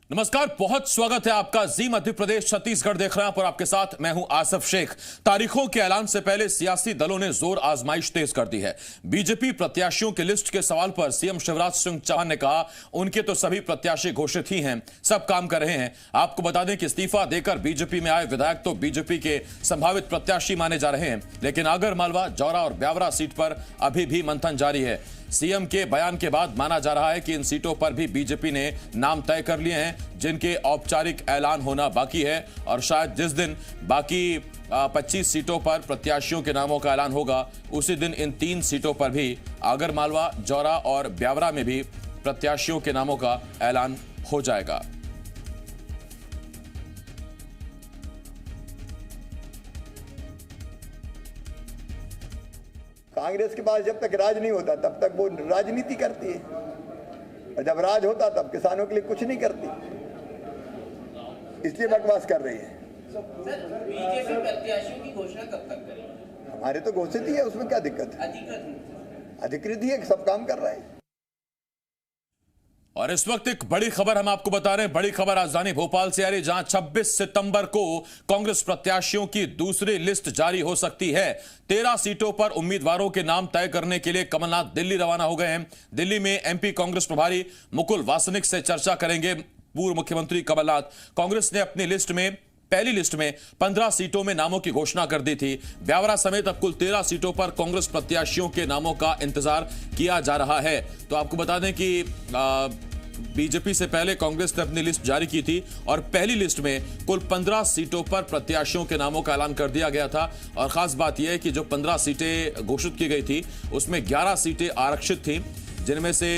नमस्कार, बहुत स्वागत है आपका जी मध्य प्रदेश छत्तीसगढ़ देख रहे हैं और आपके साथ मैं हूं आसिफ शेख। तारीखों के ऐलान से पहले सियासी दलों ने जोर आजमाइश तेज कर दी है। बीजेपी प्रत्याशियों की लिस्ट के सवाल पर सीएम शिवराज सिंह चौहान ने कहा उनके तो सभी प्रत्याशी घोषित ही हैं, सब काम कर रहे हैं। आपको बता दें कि इस्तीफा देकर बीजेपी में आए विधायक तो बीजेपी के संभावित प्रत्याशी माने जा रहे हैं, लेकिन आगर मालवा, जौरा और ब्यावरा सीट पर अभी भी मंथन जारी है। सीएम के बयान के बाद माना जा रहा है कि इन सीटों पर भी बीजेपी ने नाम तय कर लिए हैं, जिनके औपचारिक ऐलान होना बाकी है और शायद जिस दिन बाकी 25 सीटों पर प्रत्याशियों के नामों का ऐलान होगा उसी दिन इन 3 सीटों पर भी आगर मालवा, जौरा और ब्यावरा में भी प्रत्याशियों के नामों का ऐलान हो जाएगा। कांग्रेस के पास जब तक राज नहीं होता तब तक वो राजनीति करती है, और जब राज होता तब किसानों के लिए कुछ नहीं करती, इसलिए बकवास कर रही है। सर, बीजेपी प्रत्याशियों की घोषणा कब तक करेगी? हमारे तो घोषित ही है, उसमें क्या दिक्कत है? अधिकृत ही है, सब काम कर रहे हैं। और इस वक्त एक बड़ी खबर हम आपको बता रहे हैं। बड़ी खबर राजधानी भोपाल से आ रही, जहां 26 सितंबर को कांग्रेस प्रत्याशियों की दूसरी लिस्ट जारी हो सकती है। 13 सीटों पर उम्मीदवारों के नाम तय करने के लिए कमलनाथ दिल्ली रवाना हो गए हैं। दिल्ली में एमपी कांग्रेस प्रभारी मुकुल वासनिक से चर्चा करेंगे पूर्व मुख्यमंत्री कमलनाथ। कांग्रेस ने अपनी लिस्ट में पहली लिस्ट में 15 सीटों में नामों की घोषणा कर दी थी। ब्यावरा समेत अब कुल 13 सीटों पर कांग्रेस प्रत्याशियों के नामों का इंतजार किया जा रहा है। तो आपको बता दें कि बीजेपी से पहले कांग्रेस ने अपनी लिस्ट जारी की थी और पहली लिस्ट में कुल 15 सीटों पर प्रत्याशियों के नामों का ऐलान कर दिया गया था। और खास बात यह है कि जो 15 सीटें घोषित की गई थी उसमें 11 सीटें आरक्षित थी, जिनमें से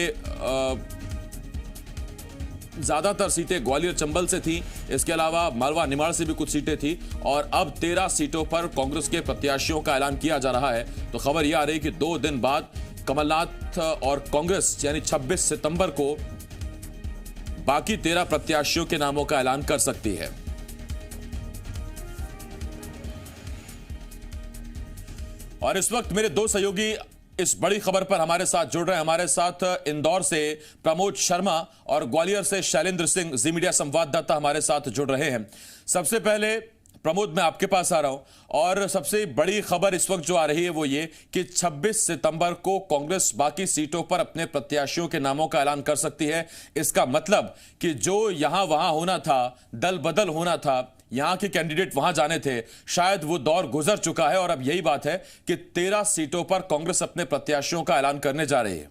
ज्यादातर सीटें ग्वालियर चंबल से थी। इसके अलावा मालवा निमाड़ से भी कुछ सीटें थी और अब 13 सीटों पर कांग्रेस के प्रत्याशियों का ऐलान किया जा रहा है। तो खबर यह आ रही है कि 2 दिन बाद कमलनाथ और कांग्रेस यानी 26 सितंबर को बाकी 13 प्रत्याशियों के नामों का ऐलान कर सकती है। और इस वक्त मेरे 2 सहयोगी इस बड़ी खबर पर हमारे साथ जुड़ रहे हैं। हमारे साथ इंदौर से प्रमोद शर्मा और ग्वालियर से शैलेंद्र सिंह जी मीडिया संवाददाता हमारे साथ जुड़ रहे हैं। सबसे पहले प्रमोद, मैं आपके पास आ रहा हूं और सबसे बड़ी खबर इस वक्त जो आ रही है वो ये कि 26 सितंबर को कांग्रेस बाकी सीटों पर अपने प्रत्याशियों के नामों का ऐलान कर सकती है। इसका मतलब कि जो यहां वहां होना था, दल बदल होना था, यहां के कैंडिडेट वहां जाने थे, शायद वो दौर गुजर चुका है और अब यही बात है कि 13 सीटों पर कांग्रेस अपने प्रत्याशियों का ऐलान करने जा रही है।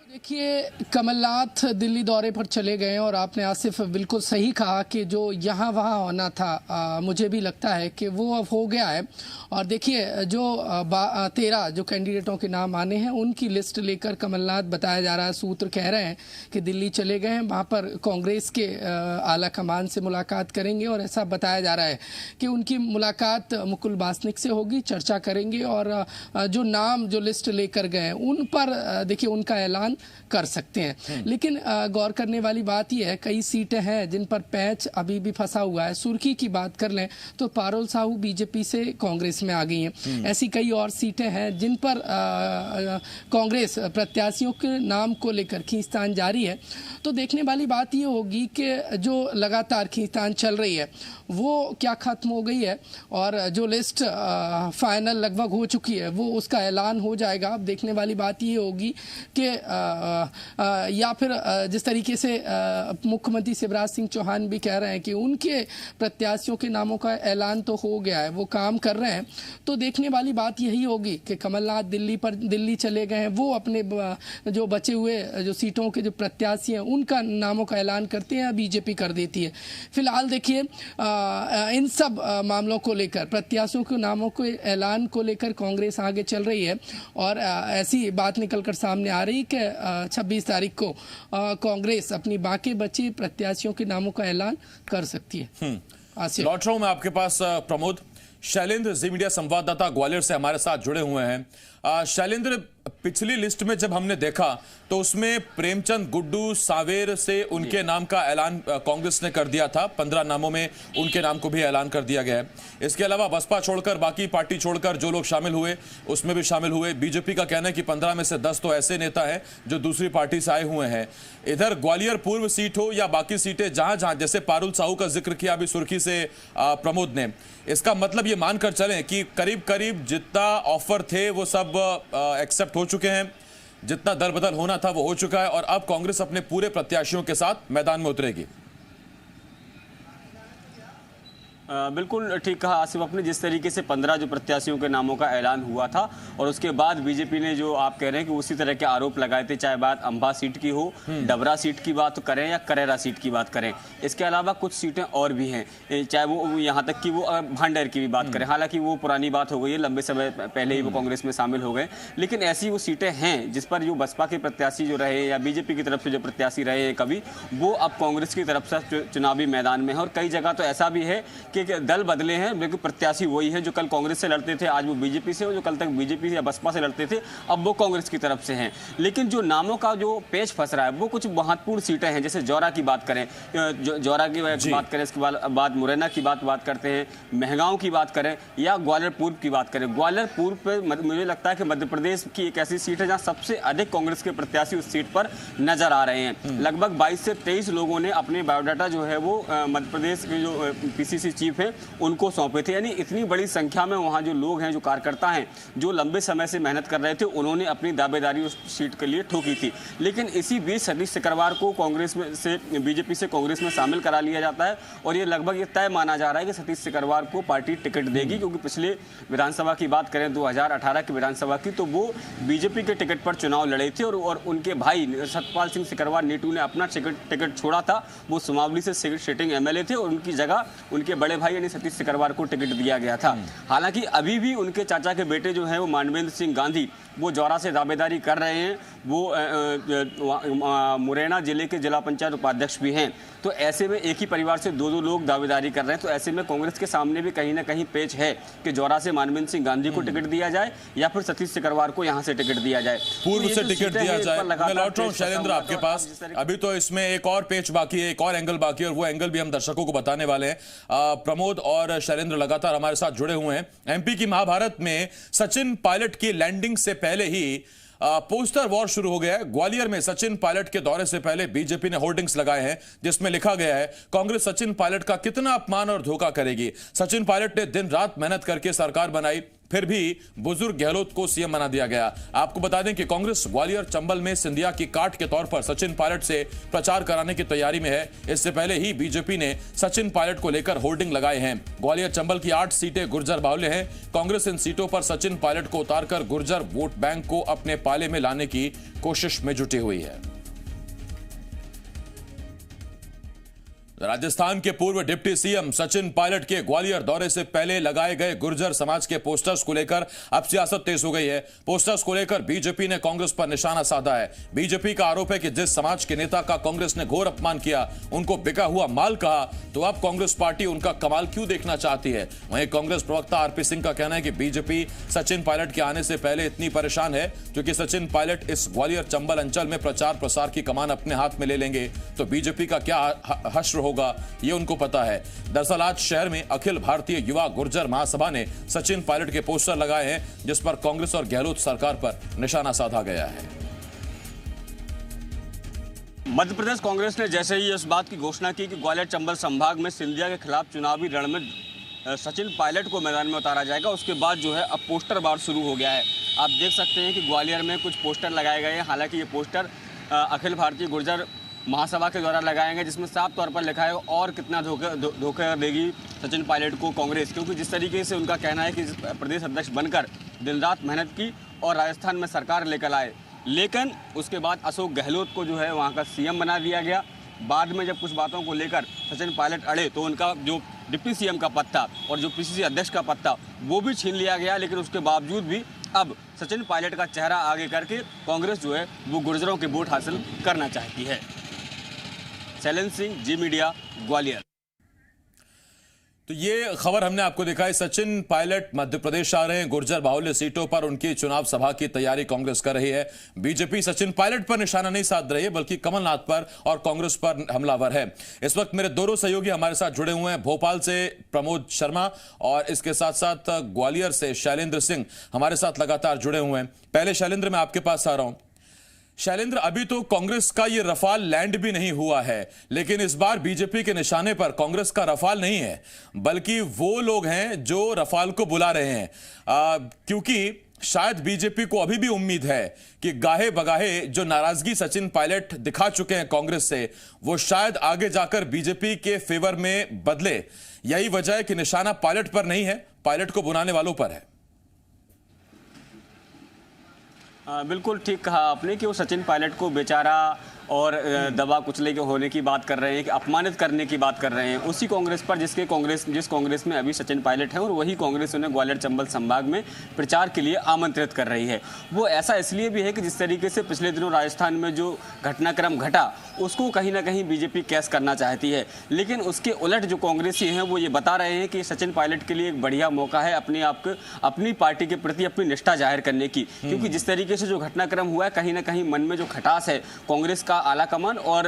देखिए, कमलनाथ दिल्ली दौरे पर चले गए और आपने आसिफ बिल्कुल सही कहा कि जो यहाँ वहाँ होना था, मुझे भी लगता है कि वो अब हो गया है। और देखिए, जो 13 जो कैंडिडेटों के नाम आने हैं उनकी लिस्ट लेकर कमलनाथ बताया जा रहा है, सूत्र कह रहे हैं कि दिल्ली चले गए हैं, वहाँ पर कांग्रेस के आला कमान से मुलाकात करेंगे और ऐसा बताया जा रहा है कि उनकी मुलाकात मुकुल वासनिक से होगी, चर्चा करेंगे और जो नाम जो लिस्ट लेकर गए हैं उन पर देखिए उनका ऐलान कर सकते हैं। लेकिन गौर करने वाली बात यह है, कई सीटें हैं जिन पर पैच अभी भी फंसा हुआ है। सुर्खी की बात कर लें तो पारुल साहू बीजेपी से कांग्रेस में आ गई हैं। ऐसी कई और सीटें हैं जिन पर कांग्रेस प्रत्याशियों के नाम को लेकर खींचतान जारी है। तो देखने वाली बात यह होगी कि जो लगातार खींचतान चल रही है वो क्या खत्म हो गई है और जो लिस्ट फाइनल लगभग हो चुकी है वो उसका ऐलान हो जाएगा। अब देखने वाली बात ये होगी कि या फिर जिस तरीके से मुख्यमंत्री शिवराज सिंह चौहान भी कह रहे हैं कि उनके प्रत्याशियों के नामों का ऐलान तो हो गया है, वो काम कर रहे हैं। तो देखने वाली बात यही होगी कि कमलनाथ दिल्ली चले गए हैं, वो अपने जो बचे हुए जो सीटों के जो प्रत्याशी हैं उनका नामों का ऐलान करते हैं, बीजेपी कर देती है। फिलहाल देखिए, इन सब मामलों को लेकर, प्रत्याशियों के नामों के ऐलान को लेकर कांग्रेस आगे चल रही है और ऐसी बात निकलकर सामने आ रही कि 26 तारीख को कांग्रेस अपनी बाकी बची प्रत्याशियों के नामों का ऐलान कर सकती है। लौट रहा हूं मैं आपके पास प्रमोद। शैलेंद्र जी मीडिया संवाददाता ग्वालियर से हमारे साथ जुड़े हुए हैं। शैलेंद्र, पिछली लिस्ट में जब हमने देखा तो उसमें प्रेमचंद गुड्डू सावेर से उनके नाम का ऐलान कांग्रेस ने कर दिया था। 15 नामों में उनके नाम को भी ऐलान कर दिया गया है। इसके अलावा बसपा छोड़कर बाकी पार्टी छोड़कर जो लोग शामिल हुए उसमें भी शामिल हुए। बीजेपी का कहना है कि 15 में से 10 तो ऐसे नेता हैं जो दूसरी पार्टी से आए हुए हैं। इधर ग्वालियर पूर्व सीट हो या बाकी सीटें, जहां जहां जैसे पारुल साहू का जिक्र किया अभी सुर्खी से प्रमोद ने, इसका मतलब ये मानकर चलें कि करीब करीब जितना ऑफर थे वो सब एक्सेप्ट हो चुके हैं, जितना दल बदल होना था वो हो चुका है और अब कांग्रेस अपने पूरे प्रत्याशियों के साथ मैदान में उतरेगी। बिल्कुल ठीक कहा आसिफ आपने। जिस तरीके से 15 जो प्रत्याशियों के नामों का ऐलान हुआ था और उसके बाद बीजेपी ने जो आप कह रहे हैं कि उसी तरह के आरोप लगाए थे, चाहे बात अंबा सीट की हो, डबरा सीट की बात करें या करेरा सीट की बात करें। इसके अलावा कुछ सीटें और भी हैं, चाहे वो यहाँ तक कि वो भांडेर की भी बात करें। हालांकि वो पुरानी बात हो गई है, लंबे समय पहले ही वो कांग्रेस में शामिल हो गए, लेकिन ऐसी वो सीटें हैं जिस पर जो बसपा के प्रत्याशी जो रहे या बीजेपी की तरफ से जो प्रत्याशी रहे कभी, वो अब कांग्रेस की तरफ से चुनावी मैदान में है। और कई जगह तो ऐसा भी है कि दल बदले हैं लेकिन प्रत्याशी वही है। जो कल कांग्रेस से लड़ते थे आज वो बीजेपी से, और जो कल तक बीजेपी या बसपा से लड़ते थे अब वो कांग्रेस की तरफ से हैं। लेकिन जो नामों का जो पेच फंस रहा है वो कुछ महत्वपूर्ण सीटें हैं। जैसे जौरा की बात करें, जौरा की बात करें, इसके बाद मुरैना की बात करते हैं, महगांव की बात करें या ग्वालियर पूर्व की बात करें। ग्वालियर पूर्व पे मुझे लगता है कि मध्य प्रदेश की एक ऐसी सीट है जहां सबसे अधिक कांग्रेस के प्रत्याशी उस सीट पर नजर आ रहे हैं। लगभग 22 से 23 लोगों ने अपने बायोडाटा जो है वो मध्य प्रदेश के जो पीसीसी चीफ है उनको सौंपे थे। यानी इतनी बड़ी संख्या में वहां जो लोग हैं, जो कार्यकर्ता हैं, जो लंबे समय से मेहनत कर रहे थे, उन्होंने अपनी दावेदारी उस सीट के लिए ठोकी थी। लेकिन इसी बीच सतीश सिकरवार को कांग्रेस में से बीजेपी से कांग्रेस में शामिल करा लिया जाता है और ये लगभग ये तय माना जा रहा है कि सतीश सिकरवार को पार्टी टिकट देगी, क्योंकि पिछले विधानसभा की बात करें 2018 की विधानसभा की, तो वो बीजेपी के टिकट पर चुनाव लड़े थे और उनके भाई सतपाल सिंह सिकरवार नीटू ने अपना टिकट छोड़ा था। वो सुमावली से सिटिंग एमएलए थे और उनकी जगह उनके बड़े भाई यानी सतीश सिकरवार को टिकट दिया गया था। हालांकि अभी भी उनके चाचा के बेटे जो हैं वो मानवेंद्र सिंह गांधी वो जौरा से दावेदारी कर रहे हैं। वो मुरैना जिले के जिला पंचायत उपाध्यक्ष भी हैं। तो ऐसे में एक ही परिवार से दो लोग दावेदारी कर रहे हैं। तो ऐसे में कांग्रेस के सामने भी कहीं ना कहीं पेच है कि जौरा से मानवेंद्र सिंह गांधी को टिकट दिया जाए या फिर सतीश सिकरवार को यहां से टिकट दिया जाए, पूर्व से टिकट दिया जाए। मैं लौट रहा हूं शैलेंद्र आपके पास। अभी तो इसमें एक और पेच बाकी है, एक और एंगल बाकी है और वो एंगल भी हम दर्शकों को बताने वाले हैं। प्रमोद और शैलेंद्र लगातार हमारे साथ जुड़े हुए हैं। एमपी की महाभारत में सचिन पायलट की लैंडिंग से पहले ही पोस्टर वॉर शुरू हो गया है। ग्वालियर में सचिन पायलट के दौरे से पहले बीजेपी ने होर्डिंग्स लगाए हैं जिसमें लिखा गया है, कांग्रेस सचिन पायलट का कितना अपमान और धोखा करेगी। सचिन पायलट ने दिन रात मेहनत करके सरकार बनाई, फिर भी बुजुर्ग गहलोत को सीएम बना दिया गया। आपको बता दें कि कांग्रेस ग्वालियर चंबल में सिंधिया की काट के तौर पर सचिन पायलट से प्रचार कराने की तैयारी में है। इससे पहले ही बीजेपी ने सचिन पायलट को लेकर होर्डिंग लगाए हैं। ग्वालियर चंबल की 8 सीटें गुर्जर बाहुल्य हैं। कांग्रेस इन सीटों पर सचिन पायलट को उतारकर गुर्जर वोट बैंक को अपने पाले में लाने की कोशिश में जुटी हुई है। राजस्थान के पूर्व डिप्टी सीएम सचिन पायलट के ग्वालियर दौरे से पहले लगाए गए गुर्जर समाज के पोस्टर्स को लेकर अब सियासत तेज हो गई है। पोस्टर्स को लेकर बीजेपी ने कांग्रेस पर निशाना साधा है। बीजेपी का आरोप है कि जिस समाज के नेता का कांग्रेस ने घोर अपमान किया, उनको बिका हुआ माल कहा, तो अब कांग्रेस पार्टी उनका कमाल क्यों देखना चाहती है। वहीं कांग्रेस प्रवक्ता आरपी सिंह का कहना है कि बीजेपी सचिन पायलट के आने से पहले इतनी परेशान है क्योंकि सचिन पायलट इस ग्वालियर चंबल अंचल में प्रचार प्रसार की कमान अपने हाथ में ले लेंगे तो बीजेपी का क्या हश्र होगा ये उनको पता है। दरअसल आज शहर में अखिल भारतीय युवा गुर्जर महासभा ने सचिन पायलट के पोस्टर लगाए हैं जिस पर कांग्रेस और गहलोत सरकार पर निशाना साधा गया है। मध्य प्रदेश कांग्रेस ने जैसे ही इस बात की घोषणा की कि ग्वालियर चंबल संभाग में सिंधिया के खिलाफ चुनावी रण में सचिन पायलट को मैदान में उतारा जाएगा, उसके बाद जो है अब पोस्टर वार शुरू हो गया है। आप देख सकते हैं कि ग्वालियर में कुछ पोस्टर लगाए गए हैं। हालांकि ये पोस्टर अखिल भारतीय गुर्जर महासभा के द्वारा लगाए गए, जिसमें साफ तौर पर लिखा है और कितना धोखा देगी सचिन पायलट को कांग्रेस, क्योंकि जिस तरीके से उनका कहना है कि प्रदेश अध्यक्ष बनकर दिन रात मेहनत की और राजस्थान में सरकार लेकर आए, लेकिन उसके बाद अशोक गहलोत को जो है वहाँ का सीएम बना दिया गया। बाद में जब कुछ बातों को लेकर सचिन पायलट अड़े तो उनका जो डिप्टी सीएम का पद था और जो पीसीसी अध्यक्ष का पद था वो भी छीन लिया गया। लेकिन उसके बावजूद भी अब सचिन पायलट का चेहरा आगे करके कांग्रेस जो है वो गुर्जरों के वोट हासिल करना चाहती है। शैलेंद्र सिंह, जी मीडिया, ग्वालियर। तो ये खबर हमने आपको दिखाई। सचिन पायलट मध्य प्रदेश आ रहे हैं। गुर्जर बाहुल्य सीटों पर उनकी चुनाव सभा की तैयारी कांग्रेस कर रही है। बीजेपी सचिन पायलट पर निशाना नहीं साध रही है, बल्कि कमलनाथ पर और कांग्रेस पर हमलावर है। इस वक्त मेरे दोनों सहयोगी हमारे साथ जुड़े हुए हैं। भोपाल से प्रमोद शर्मा और इसके साथ साथ ग्वालियर से शैलेंद्र सिंह हमारे साथ लगातार जुड़े हुए हैं। पहले शैलेंद्र, मैं आपके पास आ रहा हूं। शैलेंद्र, अभी तो कांग्रेस का ये रफाल लैंड भी नहीं हुआ है, लेकिन इस बार बीजेपी के निशाने पर कांग्रेस का रफाल नहीं है, बल्कि वो लोग हैं जो रफाल को बुला रहे हैं। क्योंकि शायद बीजेपी को अभी भी उम्मीद है कि गाहे बगाहे जो नाराजगी सचिन पायलट दिखा चुके हैं कांग्रेस से, वो शायद आगे जाकर बीजेपी के फेवर में बदले। यही वजह है कि निशाना पायलट पर नहीं है, पायलट को बुलाने वालों पर है। बिल्कुल ठीक कहा आपने कि वो सचिन पायलट को बेचारा और दबा कुचले के होने की बात कर रहे हैं, कि अपमानित करने की बात कर रहे हैं। उसी कांग्रेस पर जिस कांग्रेस में अभी सचिन पायलट हैं, और वही कांग्रेस उन्हें ग्वालियर चंबल संभाग में प्रचार के लिए आमंत्रित कर रही है। वो ऐसा इसलिए भी है कि जिस तरीके से पिछले दिनों राजस्थान में जो घटनाक्रम घटा, उसको कहीं ना कहीं बीजेपी कैश करना चाहती है। लेकिन उसके उलट जो कांग्रेसी हैं वो ये बता रहे हैं कि सचिन पायलट के लिए एक बढ़िया मौका है अपनी पार्टी के प्रति अपनी निष्ठा जाहिर करने की। क्योंकि जिस तरीके से जो घटनाक्रम हुआ है, कहीं ना कहीं मन में जो खटास है कांग्रेस का आला कमान और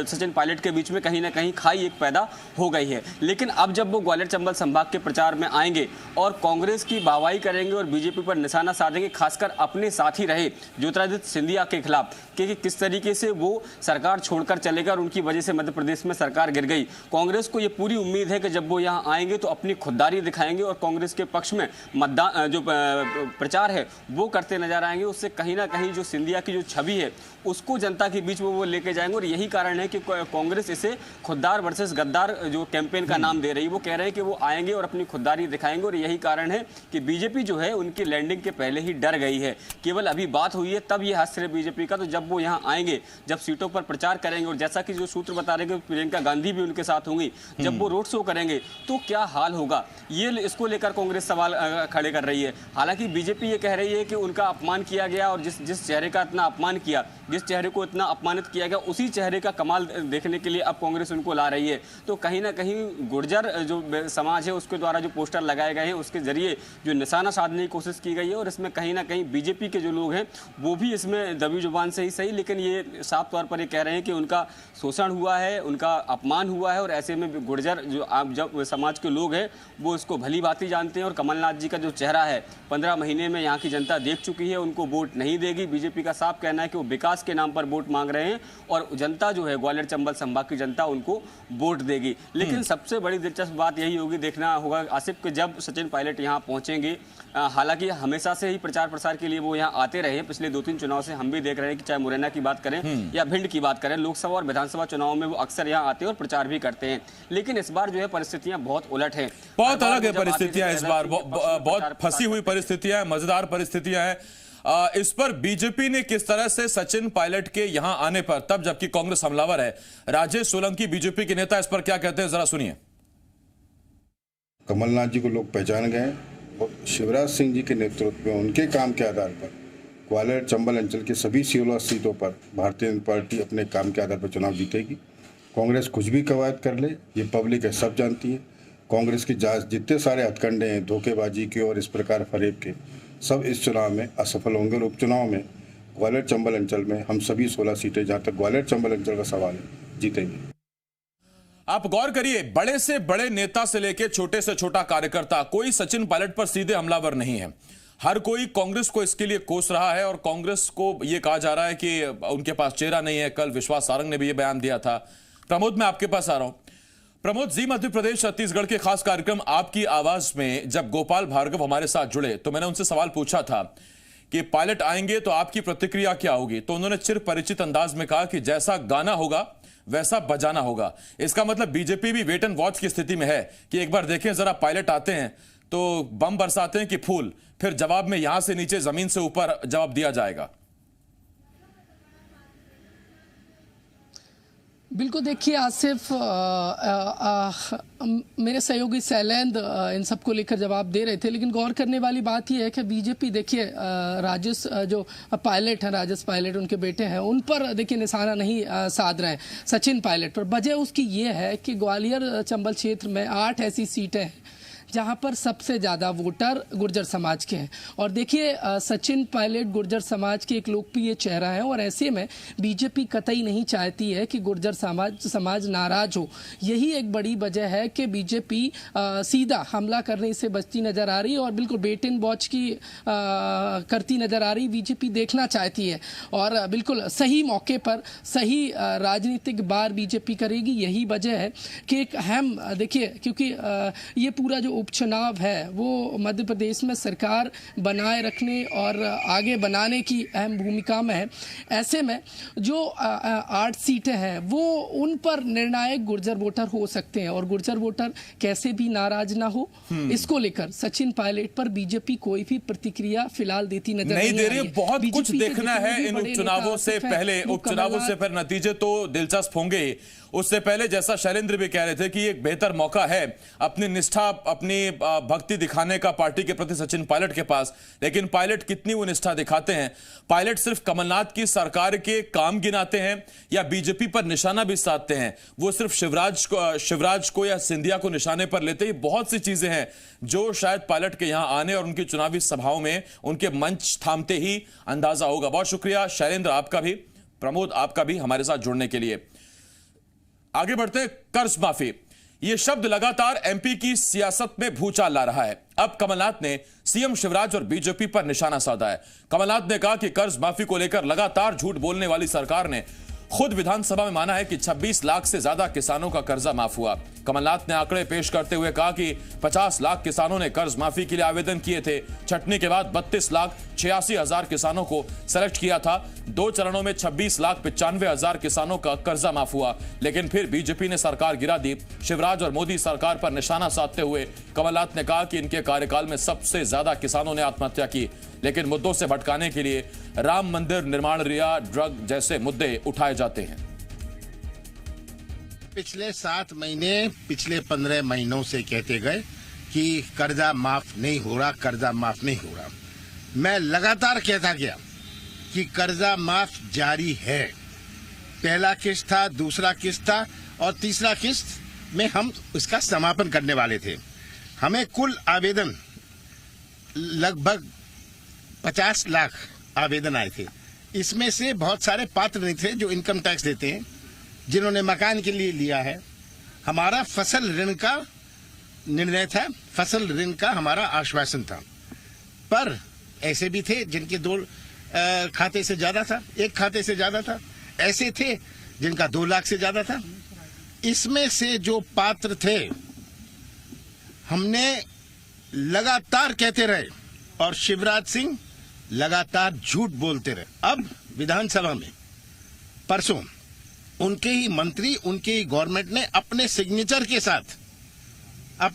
सचिन पायलट के बीच में कहीं ना कहीं खाई एक पैदा हो गई है। लेकिन अब जब वो ग्वालियर चंबल संभाग के प्रचार में आएंगे और कांग्रेस की वाहवाही करेंगे और बीजेपी पर निशाना साधेंगे, खासकर अपने साथी रहे ज्योतिरादित्य सिंधिया के खिलाफ, कि किस तरीके से वो सरकार छोड़कर चलेगा और उनकी वजह से मध्य प्रदेश में सरकार गिर गई। कांग्रेस को ये पूरी उम्मीद है कि जब वो यहाँ आएंगे तो अपनी खुददारी दिखाएंगे और कांग्रेस के पक्ष में मतदान जो प्रचार है वो करते नजर आएंगे। उससे कहीं ना कहीं जो सिंधिया की जो छवि है उसको जनता के बीच में वो लेके जाएंगे। और यही कारण है कि कांग्रेस इसे खुददार वर्सेस गद्दार जो कैंपेन का नाम दे रही है। वो कह रहे हैं कि वो आएंगे और अपनी खुददारी दिखाएंगे। और यही कारण है कि बीजेपी जो है उनकी लैंडिंग के पहले ही डर गई है। केवल अभी बात हुई है तब ये हास्य बीजेपी का, तो जब वो यहाँ आएंगे, जब सीटों पर प्रचार करेंगे, और जैसा कि जो सूत्र बता रहे हैं प्रियंका गांधी भी उनके साथ होंगी, जब वो रोड शो करेंगे तो क्या हाल होगा, ये इसको लेकर कांग्रेस सवाल खड़े कर रही है। हालांकि बीजेपी ये कह रही है कि उनका अपमान किया गया और जिस चेहरे का इतना अपमान किया, जिस चेहरे को इतना अपमानित किया गया, उसी चेहरे का कमाल देखने के लिए अब कांग्रेस उनको ला रही है। तो कहीं ना कहीं गुर्जर जो समाज है उसके द्वारा जो पोस्टर लगाए गए हैं उसके जरिए जो निशाना साधने की कोशिश की गई है। और इसमें कहीं ना कहीं बीजेपी के जो लोग हैं वो भी इसमें दबी जुबान से ही सही, लेकिन ये साफ तौर पर ये कह रहे हैं कि उनका शोषण हुआ है, उनका अपमान हुआ है। और ऐसे में गुर्जर जो आप जब समाज के लोग हैं वो इसको भली भांति जानते हैं। और कमलनाथ जी का जो चेहरा है 15 महीने में यहाँ की जनता देख चुकी है, उनको वोट नहीं देगी। बीजेपी का साफ कहना है कि वो विकास के नाम पर वोट मांग रहे हैं और जनता जो है ग्वालियर चंबल संभाग की जनता उनको वोट देगी। लेकिन सबसे बड़ी दिलचस्प बात यही होगी, देखना होगा आसिफ कि जब सचिन पायलट यहाँ पहुंचेंगे, हालांकि हमेशा से ही प्रचार प्रसार के लिए वो यहाँ आते रहे, पिछले 2-3 चुनाव से हम भी देख रहे हैं कि चाहे मुरैना की बात करें या भिंड की बात करें, लोकसभा और विधानसभा चुनाव में वो अक्सर यहाँ आते हैं और प्रचार भी करते हैं। लेकिन इस बार जो है परिस्थितियां बहुत उलट है, बहुत अलग है परिस्थितियां इस बार, बहुत फंसी हुई परिस्थितियां, मजेदार परिस्थितियां हैं। इस पर बीजेपी ने किस तरह से सचिन पायलट के यहां आने पर, तब जबकि कांग्रेस हमलावर है, राजेश सोलंकी बीजेपी के नेता इस पर क्या कहते हैं, जरा सुनिए। कमलनाथ जी को लोग पहचान गए और शिवराज सिंह जी के नेतृत्व में उनके काम के आधार पर ग्वालियर चंबल अंचल के सभी 16 सीटों पर भारतीय जनता पार्टी अपने काम के आधार पर चुनाव जीतेगी। कांग्रेस कुछ भी कवायद कर ले, ये पब्लिक है, सब जानती है। कांग्रेस की जितने सारे हथकंडे हैं धोखेबाजी के और इस प्रकार फरेब के, सब इस चुनाव में असफल होंगे। और उपचुनाव में ग्वालियर चंबल अंचल में हम सभी 16 सीटें, जहां तक ग्वालियर चंबल अंचल का सवाल है, जीतेंगे। आप गौर करिए, बड़े से बड़े नेता से लेकर छोटे से छोटा कार्यकर्ता, कोई सचिन पायलट पर सीधे हमलावर नहीं है। हर कोई कांग्रेस को इसके लिए कोस रहा है और कांग्रेस को यह कहा जा रहा है कि उनके पास चेहरा नहीं है। कल विश्वास सारंग ने भी यह बयान दिया था। प्रमोद, मैं आपके पास आ रहा हूं। प्रमोद जी, मध्य प्रदेश छत्तीसगढ़ के खास कार्यक्रम आपकी आवाज में जब गोपाल भार्गव हमारे साथ जुड़े तो मैंने उनसे सवाल पूछा था कि पायलट आएंगे तो आपकी प्रतिक्रिया क्या होगी, तो उन्होंने चिर परिचित अंदाज में कहा कि जैसा गाना होगा वैसा बजाना होगा। इसका मतलब बीजेपी भी वेट एंड वॉच की स्थिति में है कि एक बार देखें जरा, पायलट आते हैं तो बम बरसाते हैं कि फूल, फिर जवाब में यहां से नीचे जमीन से ऊपर जवाब दिया जाएगा। बिल्कुल, देखिए आसिफ, मेरे सहयोगी शैलेंद्र इन सबको लेकर जवाब दे रहे थे, लेकिन गौर करने वाली बात यह है कि बीजेपी देखिए राजेश जो पायलट हैं, राजेश पायलट उनके बेटे हैं, उन पर देखिए निशाना नहीं साध रहे हैं सचिन पायलट पर। वजह उसकी ये है कि ग्वालियर चंबल क्षेत्र में 8 ऐसी सीटें हैं जहां पर सबसे ज़्यादा वोटर गुर्जर समाज के हैं। और देखिए सचिन पायलट गुर्जर समाज के एक लोकप्रिय चेहरा है और ऐसे में बीजेपी कतई नहीं चाहती है कि गुर्जर समाज नाराज हो। यही एक बड़ी वजह है कि बीजेपी सीधा हमला करने से बचती नजर आ रही है और बिल्कुल बेट एंड वॉच की करती नजर आ रही बीजेपी देखना चाहती है। और बिल्कुल सही मौके पर सही राजनीतिक बार बीजेपी करेगी। यही वजह है कि एक अहम देखिए, क्योंकि ये पूरा जो उपचुनाव है वो मध्य प्रदेश में सरकार बनाए रखने और आगे बनाने की अहम भूमिका में है। ऐसे में जो 8 सीटें हैं वो उन पर निर्णायक गुर्जर वोटर हो सकते हैं और गुर्जर वोटर कैसे भी नाराज ना हो, इसको लेकर सचिन पायलट पर बीजेपी कोई भी प्रतिक्रिया फिलहाल देती नजर नहीं दे रही। बहुत कुछ देखना है इन उपचुनावों से पहले। उपचुनावों से फिर नतीजे तो दिलचस्प होंगे। उससे पहले जैसा शैलेंद्र भी कह रहे थे कि एक बेहतर मौका है अपनी निष्ठा, अपनी भक्ति दिखाने का पार्टी के प्रति सचिन पायलट के पास। लेकिन पायलट कितनी वो निष्ठा दिखाते हैं? पायलट सिर्फ कमलनाथ की सरकार के काम गिनाते हैं या बीजेपी पर निशाना भी साधते हैं? वो सिर्फ शिवराज को या सिंधिया को निशाने पर लेते ही बहुत सी चीजें हैं जो शायद पायलट के यहां आने और उनकी चुनावी सभाओं में उनके मंच थामते ही अंदाजा होगा। बहुत शुक्रिया शैलेंद्र आपका भी, प्रमोद आपका भी हमारे साथ जुड़ने के लिए। आगे बढ़ते हैं। कर्ज माफी, यह शब्द लगातार एमपी की सियासत में भूचाल ला रहा है। अब कमलनाथ ने सीएम शिवराज और बीजेपी पर निशाना साधा है। कमलनाथ ने कहा कि कर्ज माफी को लेकर लगातार झूठ बोलने वाली सरकार ने खुद विधानसभा में माना है कि 26 लाख से ज्यादा किसानों का कर्जा माफ हुआ। कमलनाथ ने आंकड़े पेश करते हुए कहा कि 50 लाख किसानों ने कर्ज माफी के लिए आवेदन किए थे। छटनी के बाद 32,86,000 किसानों को सेलेक्ट किया था। 2 चरणों में 26,95,000 किसानों का कर्जा माफ हुआ। लेकिन फिर बीजेपी ने सरकार गिरा दी। शिवराज और मोदी सरकार पर निशाना साधते हुए कमलनाथ ने कहा कि इनके कार्यकाल में सबसे ज्यादा किसानों ने आत्महत्या की। लेकिन मुद्दों से भटकाने के लिए राम मंदिर निर्माण, रिया, ड्रग जैसे मुद्दे उठाए जाते हैं। पिछले 7 महीने, पिछले 15 महीनों से कहते गए कि कर्जा माफ नहीं हो रहा, कर्जा माफ नहीं हो रहा। मैं लगातार कहता गया कि कर्जा माफ जारी है। पहला किस्त था, दूसरा किस्त था और तीसरा किस्त में हम इसका समापन करने वाले थे। हमें कुल आवेदन लगभग 50 लाख आवेदन आए थे। इसमें से बहुत सारे पात्र नहीं थे जो इनकम टैक्स देते हैं, जिन्होंने मकान के लिए लिया है। हमारा फसल ऋण का निर्णय था, फसल ऋण का हमारा आश्वासन था। पर ऐसे भी थे जिनके 2 खाते से ज्यादा था, 1 खाते से ज्यादा था। ऐसे थे जिनका 2 लाख से ज्यादा था। इसमें से जो पात्र थे हमने लगातार कहते रहे और शिवराज सिंह लगातार झूठ बोलते रहे। अब विधानसभा में परसों उनके ही मंत्री, उनके ही गवर्नमेंट ने अपने सिग्नेचर के साथ